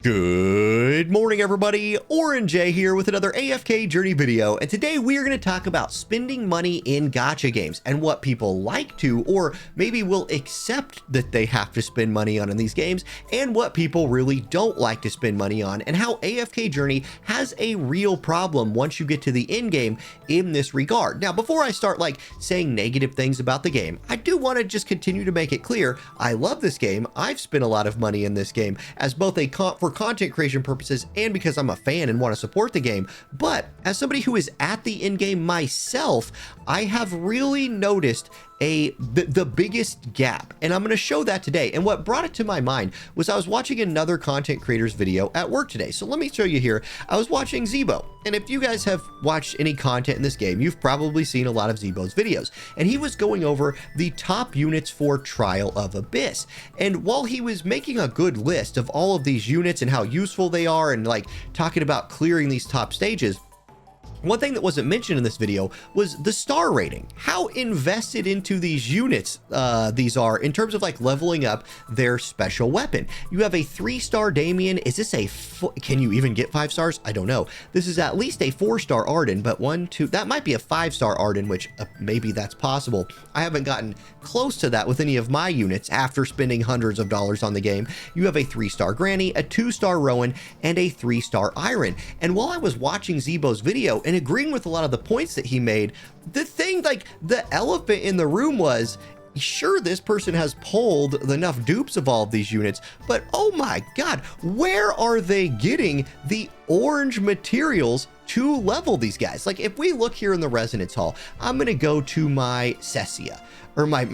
Good morning, everybody. Orange J here with another AFK journey video, and today we are going to talk about spending money in gacha games and what people like to, or maybe will accept that they have to spend money on in these games, and what people really don't like to spend money on, and how AFK journey has a real problem once you get to the end game in this regard. Now, before I start saying negative things about the game, I do want to just continue to make it clear I love this game. I've spent a lot of money in this game as both for content creation purposes and because I'm a fan and want to support the game. But as somebody who is at the end game myself, I have really noticed the biggest gap, and I'm going to show that today. And what brought it to my mind was I was watching another content creator's video at work today. So let me show you here. I was watching Zebo, and if you guys have watched any content in this game, you've probably seen a lot of Zebo's videos, and he was going over the top units for Trial of Abyss. And while he was making a good list of all of these units and how useful they are, and talking about clearing these top stages, one thing that wasn't mentioned in this video was the star rating, how invested into these units these are in terms of leveling up their special weapon. You have a 3-star Damien. Is this can you even get 5 stars? I don't know. This is at least a 4-star Arden, but that might be a 5-star Arden, which maybe that's possible. I haven't gotten close to that with any of my units after spending hundreds of dollars on the game. You have a 3-star Granny, a 2-star Rowan, and a 3-star Iron. And while I was watching Zebo's video and agreeing with a lot of the points that he made, the thing, the elephant in the room was, sure, this person has pulled enough dupes of all of these units, but oh my god, where are they getting the orange materials to level these guys? If we look here in the Resonance Hall, I'm gonna go to my Cessia, or my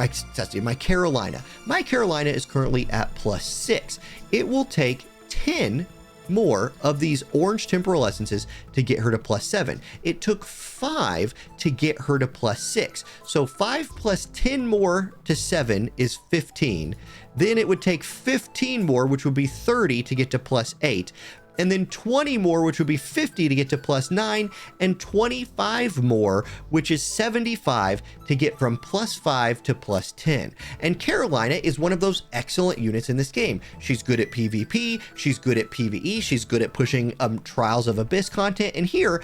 Carolina. My Carolina is currently at +6. It will take 10 more of these orange temporal essences to get her to +7. It took 5 to get her to +6. So 5 plus 10 more to 7 is 15. Then it would take 15 more, which would be 30 to get to +8. And then 20 more, which would be 50 to get to +9, and 25 more, which is 75 to get from +5 to +10. And Carolina is one of those excellent units in this game. She's good at PvP, she's good at PvE, she's good at pushing Trials of Abyss content. And here,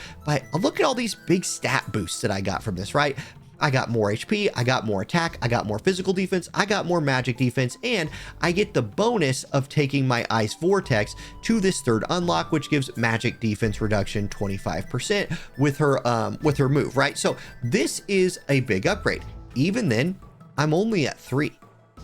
look at all these big stat boosts that I got from this, right? I got more HP, I got more attack, I got more physical defense, I got more magic defense, and I get the bonus of taking my Ice Vortex to this third unlock, which gives magic defense reduction 25% with her move, right? So this is a big upgrade. Even then, I'm only at 3.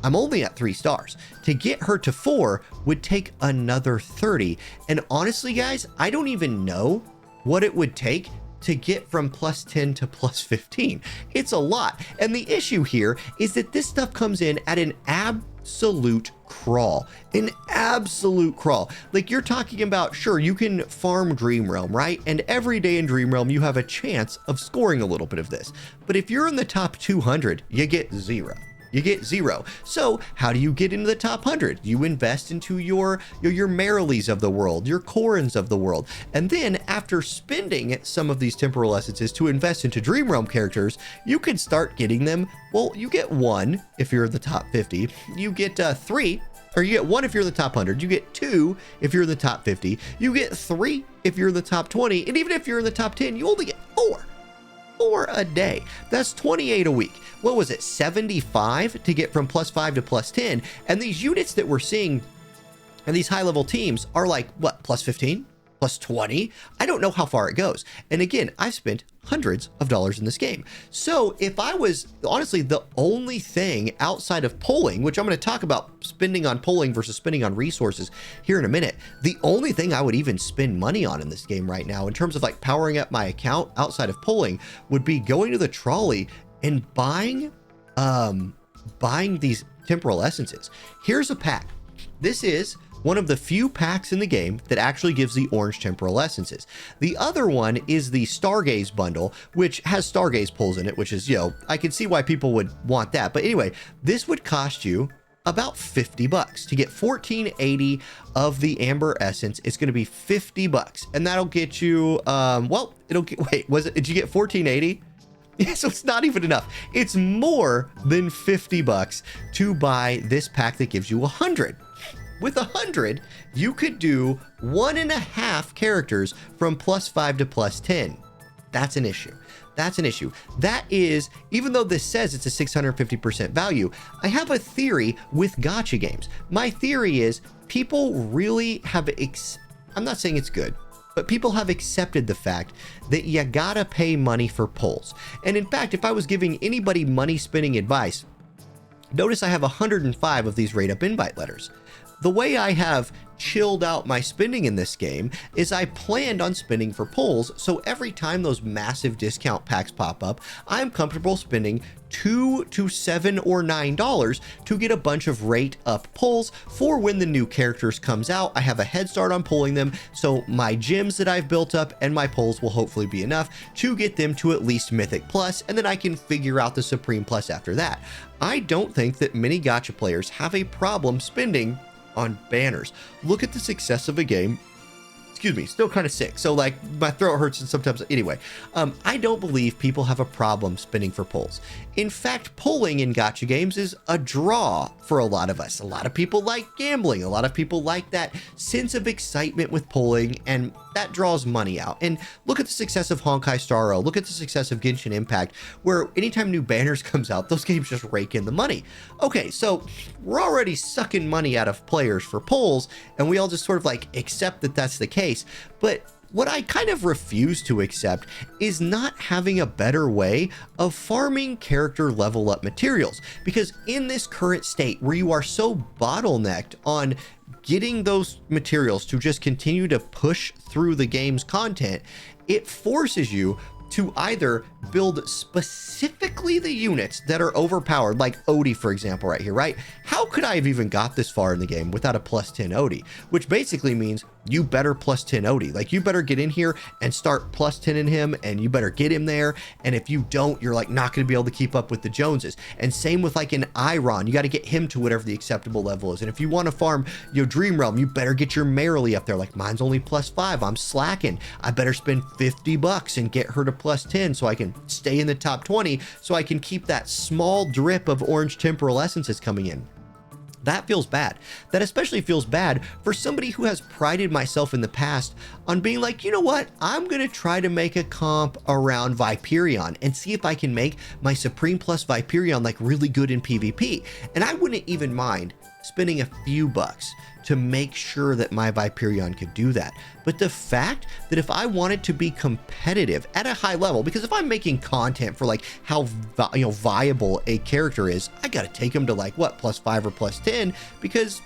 I'm only at 3 stars. To get her to 4 would take another 30. And honestly, guys, I don't even know what it would take to get from +10 to +15. It's a lot. And the issue here is that this stuff comes in at an absolute crawl. An absolute crawl. You're talking about, sure, you can farm Dream Realm, right? And every day in Dream Realm, you have a chance of scoring a little bit of this. But if you're in the top 200, you get 0. You get 0. So how do you get into the top 100? You invest into your Merrilies of the world, your Corins of the world. And then after spending some of these temporal essences to invest into Dream Realm characters, you can start getting them. Well, you get 1 if you're in the top 50. You get 3, or you get 1 if you're in the top 100. You get 2 if you're in the top 50. You get 3 if you're in the top 20. And even if you're in the top 10, you only get 4. 4 a day. That's 28 a week. What was it, 75 to get from +5 to +10? And these units that we're seeing and these high-level teams are what, +15, +20? I don't know how far it goes. And again, I've spent hundreds of dollars in this game. So if I was, honestly, the only thing outside of polling, which I'm going to talk about spending on polling versus spending on resources here in a minute, the only thing I would even spend money on in this game right now in terms of powering up my account outside of polling would be going to the trolley and buying these temporal essences. Here's a pack. This is one of the few packs in the game that actually gives the orange temporal essences. The other one is the Stargaze bundle, which has Stargaze pulls in it, which is, I can see why people would want that. But anyway, this would cost you about 50 bucks to get 1480 of the amber essence. It's going to be 50 bucks, and that'll get you did you get 1480? Yeah, so it's not even enough. It's more than 50 bucks to buy this pack that gives you 100. With 100, you could do 1.5 characters from +5 to +10. That's an issue. That's an issue. That is, even though this says it's a 650% value, I have a theory with gacha games. My theory is people really have, I'm not saying it's good, but people have accepted the fact that you gotta pay money for pulls. And in fact, if I was giving anybody money spinning advice, notice I have 105 of these rate up invite letters. The way I have chilled out my spending in this game is I planned on spending for pulls, so every time those massive discount packs pop up, I'm comfortable spending $2 to $7 or $9 to get a bunch of rate up pulls for when the new characters comes out. I have a head start on pulling them, so my gems that I've built up and my pulls will hopefully be enough to get them to at least Mythic Plus, and then I can figure out the Supreme Plus after that. I don't think that many gacha players have a problem spending on banners. Look at the success of a game. Excuse me, still kind of sick, so like my throat hurts and sometimes anyway. I don't believe people have a problem spending for pulls. In fact, pulling in gacha games is a draw for a lot of us. A lot of people like gambling. A lot of people like that sense of excitement with pulling, and that draws money out. And look at the success of Honkai Star Rail. Look at the success of Genshin Impact, where anytime new banners comes out, those games just rake in the money. Okay, so we're already sucking money out of players for pulls, and we all just sort of like accept that that's the case. But what I kind of refuse to accept is not having a better way of farming character level up materials. Because in this current state where you are so bottlenecked on getting those materials to just continue to push through the game's content, it forces you to either build specifically the units that are overpowered, like Odie, for example, right here, right? How could I have even got this far in the game without a +10 Odie? Which basically means you better +10 Odie. Like, you better get in here and start +10 in him, and you better get him there. And if you don't, you're like not going to be able to keep up with the Joneses. And same with like an Iron, you got to get him to whatever the acceptable level is. And if you want to farm your Dream Realm, you better get your Merrily up there. Like, mine's only +5. I'm slacking. I better spend $50 and get her to +10 so I can stay in the top 20, so I can keep that small drip of orange temporal essences coming in. That feels bad. That especially feels bad for somebody who has prided myself in the past on being like, you know what? I'm going to try to make a comp around Viaperion and see if I can make my Supreme Plus Viaperion like really good in PvP. And I wouldn't even mind spending a few bucks to make sure that my Viaperion could do that. But the fact that if I wanted to be competitive at a high level, because if I'm making content for like how viable a character is, I got to take him to like what, +5 or +10, because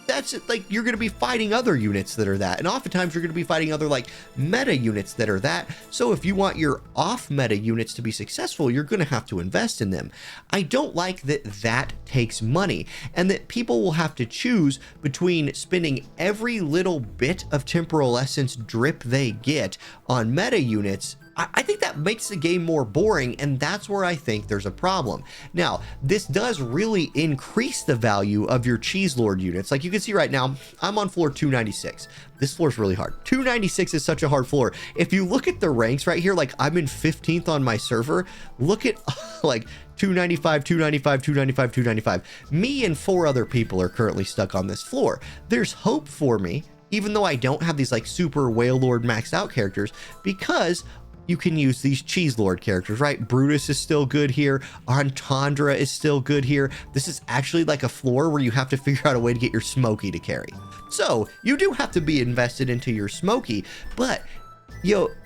that's like, you're going to be fighting other units that are that. And oftentimes you're going to be fighting other like meta units that are that. So if you want your off meta units to be successful, you're going to have to invest in them. I don't like that that takes money, and that people will have to choose between spending every little bit of temporal essence drip they get on meta units. I think that makes the game more boring, and that's where I think there's a problem. Now, this does really increase the value of your Cheese Lord units. Like you can see right now, I'm on floor 296. This floor is really hard. 296 is such a hard floor. If you look at the ranks right here, like I'm in 15th on my server. Look at like 295, 295, 295, 295. Me and 4 other people are currently stuck on this floor. There's hope for me, even though I don't have these like super Whale Lord maxed out characters, because you can use these Cheese Lord characters, right? Brutus is still good here. Entendre is still good here. This is actually like a floor where you have to figure out a way to get your Smokey to carry. So you do have to be invested into your Smokey, but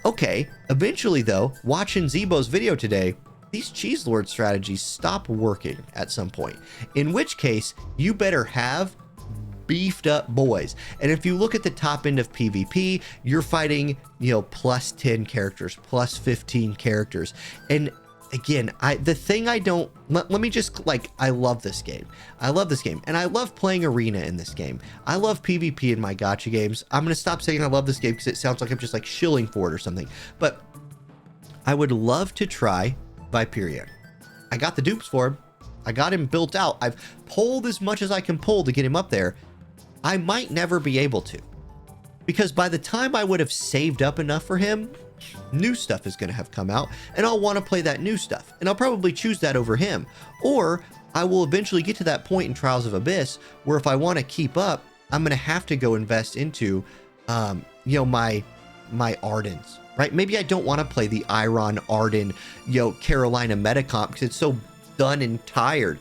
okay. Eventually though, watching Zebo's video today, these Cheese Lord strategies stop working at some point, in which case you better have beefed up boys. And if you look at the top end of PvP, you're fighting, +10 characters, +15 characters. And again, the thing I don't, let me just like, I love this game. I love this game, and I love playing arena in this game. I love PvP in my gacha games. I'm going to stop saying I love this game because it sounds like I'm just like shilling for it or something. But I would love to try Viaperion. I got the dupes for him. I got him built out. I've pulled as much as I can pull to get him up there. I might never be able to, because by the time I would have saved up enough for him, new stuff is going to have come out, and I'll want to play that new stuff, and I'll probably choose that over him. Or I will eventually get to that point in Trials of Abyss where if I want to keep up, I'm going to have to go invest into, you know, my Ardens, right? Maybe I don't want to play the Iron Arden, you know, Carolina meta comp because it's so done and tired.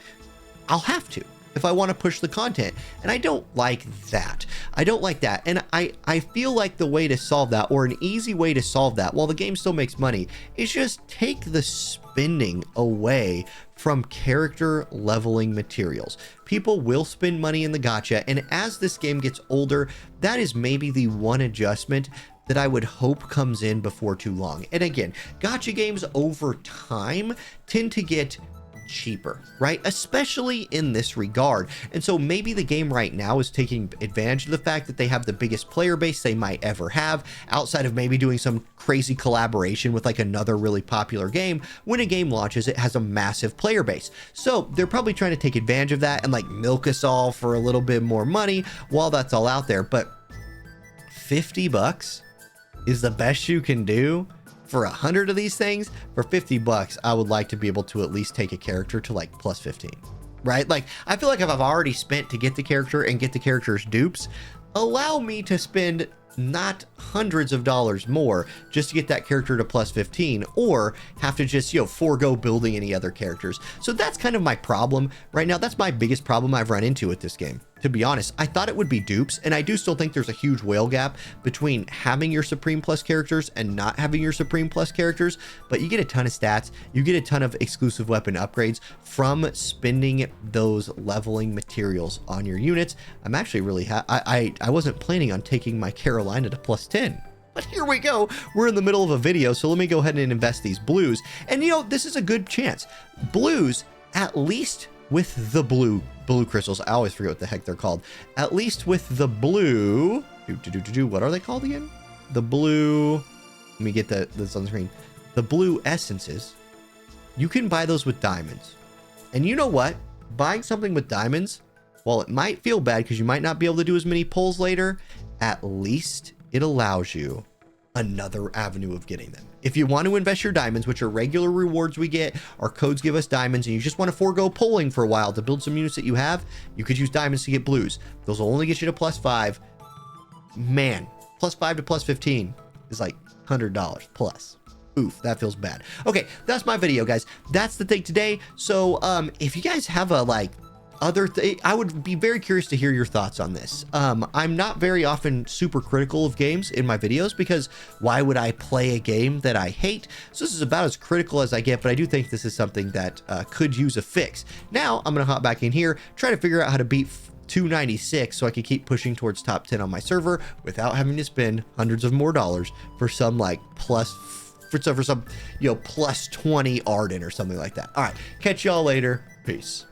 I'll have to if I want to push the content. And I don't like that. I don't like that. And I feel like the way to solve that, or an easy way to solve that, while the game still makes money, is just take the spending away from character leveling materials. People will spend money in the gacha, and as this game gets older, that is maybe the one adjustment that I would hope comes in before too long. And again, gacha games over time tend to get cheaper, right? Especially in this regard. And so maybe the game right now is taking advantage of the fact that they have the biggest player base they might ever have, outside of maybe doing some crazy collaboration with like another really popular game. When a game launches, it has a massive player base. So they're probably trying to take advantage of that and like milk us all for a little bit more money while that's all out there. But 50 bucks is the best you can do for 100 of these things. For 50 bucks, I would like to be able to at least take a character to like plus 15, right? Like, I feel like if I've already spent to get the character and get the character's dupes, allow me to spend not hundreds of dollars more just to get that character to plus 15, or have to just, you know, forego building any other characters. So that's kind of my problem right now. That's my biggest problem I've run into with this game. To be honest, I thought it would be dupes, and I do still think there's a huge whale gap between having your Supreme Plus characters and not having your Supreme Plus characters, but you get a ton of stats, you get a ton of exclusive weapon upgrades from spending those leveling materials on your units. I'm actually really I wasn't planning on taking my Carolina to plus 10. But here we go. We're in the middle of a video, so let me go ahead and invest these blues. And you know, this is a good chance. Blues, at least with the blue crystals. I always forget what the heck they're called. At least with the blue, what are they called again? The blue, let me get this on the screen. The blue essences, you can buy those with diamonds. And you know what? Buying something with diamonds, while it might feel bad because you might not be able to do as many pulls later, at least it allows you another avenue of getting them. If you want to invest your diamonds, which are regular rewards we get, our codes give us diamonds, and you just want to forego pulling for a while to build some units that you have, you could use diamonds to get blues. Those will only get you to plus 5. Man, plus 5 to plus 15 is like $100 plus. Oof, that feels bad. Okay, that's my video, guys. That's the thing today. So if you guys have a like I would be very curious to hear your thoughts on this. I'm not very often super critical of games in my videos, because why would I play a game that I hate? So this is about as critical as I get, but I do think this is something that could use a fix. Now I'm gonna hop back in here, try to figure out how to beat 296 so I can keep pushing towards top 10 on my server without having to spend hundreds of more dollars for some like for some, you know, plus 20 Arden or something like that. All right, catch y'all later. Peace.